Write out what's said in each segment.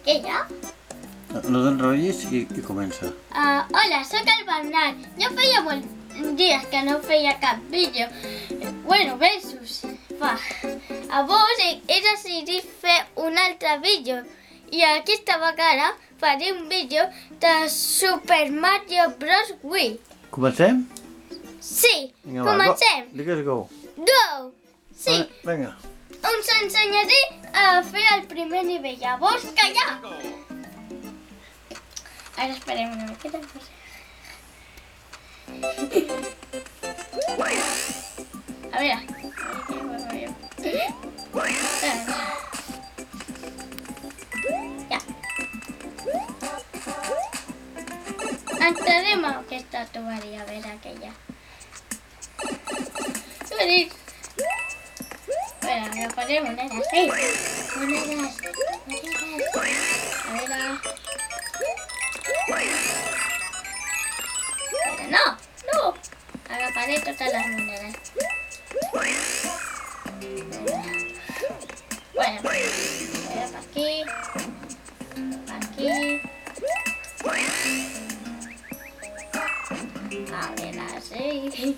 Què hi ha? No t'enrotllis i comença. Hola, sóc el Bernat. Jo feia molts dies que no feia cap vídeo. Bueno, mesos fa. Llavors he decidit fer un altre vídeo. I aquesta vegada faré un vídeo de Super Mario Bros. WII. Comencem? Sí, Vinga, va, comencem. Digues go. Go! Sí, Vinga. us ensenyaré a fer el primer nivell. Llavors, callar! Ara esperem una miqueta. A veure. Ja. Entrarem a aquesta tuberia, a veure què hi ha. Tuberis. A veure, agafaré monedes. Ei! Monedes. A veure... No! No! Agafaré totes les monedes. Bueno, a veure per aquí. Per aquí. A veure, sí.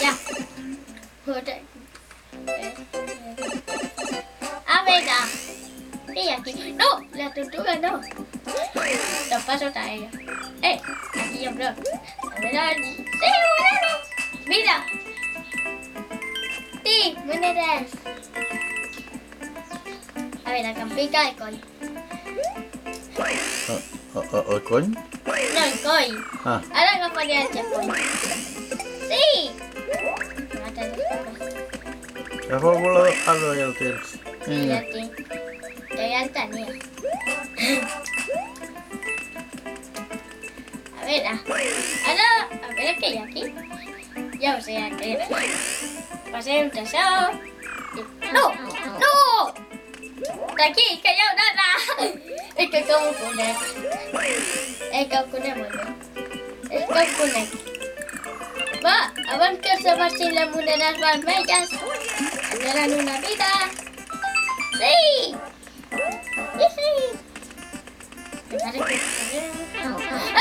Ja. A veure. ¿Qué hay aquí? ¡No! La tortuga no. Lo paso a ella. Aquí hay un blog. A ver, ¡sí, monedas! ¡Mira! ¡Sí, monedas! A ver, acá pica el coin. El cony? No, el coin. Ahora agafaría el checkpoint. ¡Sí! Agafa el volador. Ara ja el tens. Sí, ja el tinc. Que ja el tenia. A veure. Ara, a veure què hi ha aquí. Ja ho sé, aquí. Passem un tresor. No! No! D'aquí, que hi ha una rata! És que com ho conec. És que ho conec molt bé. És que ho conec. Va, abans que s'abaixin les monedes vermelles, ens donen una vida. Sí! Sí!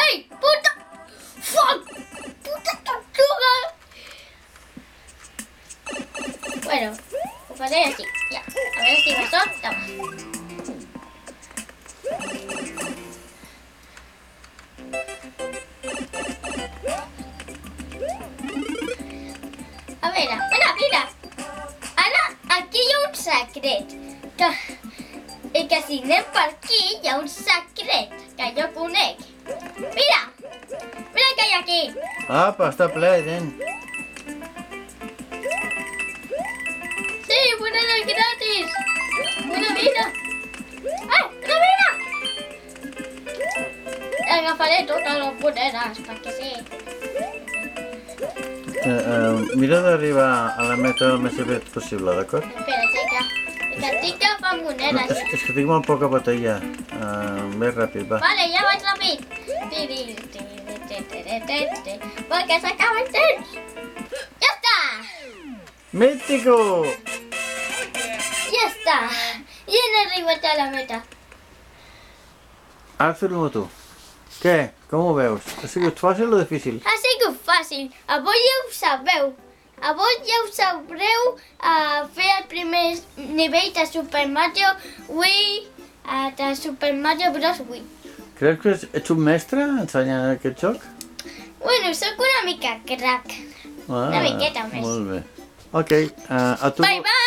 Ei, puta! Fuck! Puta tortuga! Bueno, ho faré així, ja. A veure si va sort, toma. A veure, mira! Ara, aquí hi ha un secret. I que si anem per aquí hi ha un secret que jo conec. Mira! Mira què hi ha aquí. Apa, està ple, nen. Sí, monedes gratis. Una vida. Ai, una vida! Agafaré totes les monedes, perquè sí. Mira d'arribar a la meta el més aviat possible, d'acord? Espera, xica. Que tinc que agafar monedes. És que tinc molt poca bateria. Més ràpid, va. Vale, ja vaig ràpid. Perquè s'acaba el temps. Ja està! Mítico! Ja està! Ja hem arribat a la meta. Ara fes-ho tu. Què? Com ho veus? Ha sigut fàcil o difícil? Ha sigut fàcil. Avui ja ho sabeu. Avui ja ho sabreu fer el primer nivell de Super Mario WII, de Super Mario Bros. WII. Creus que ets un mestre ensenyant aquest joc? Bueno, sóc una mica crac. Una miqueta més. Molt bé. Ok, a tu... Bye, bye!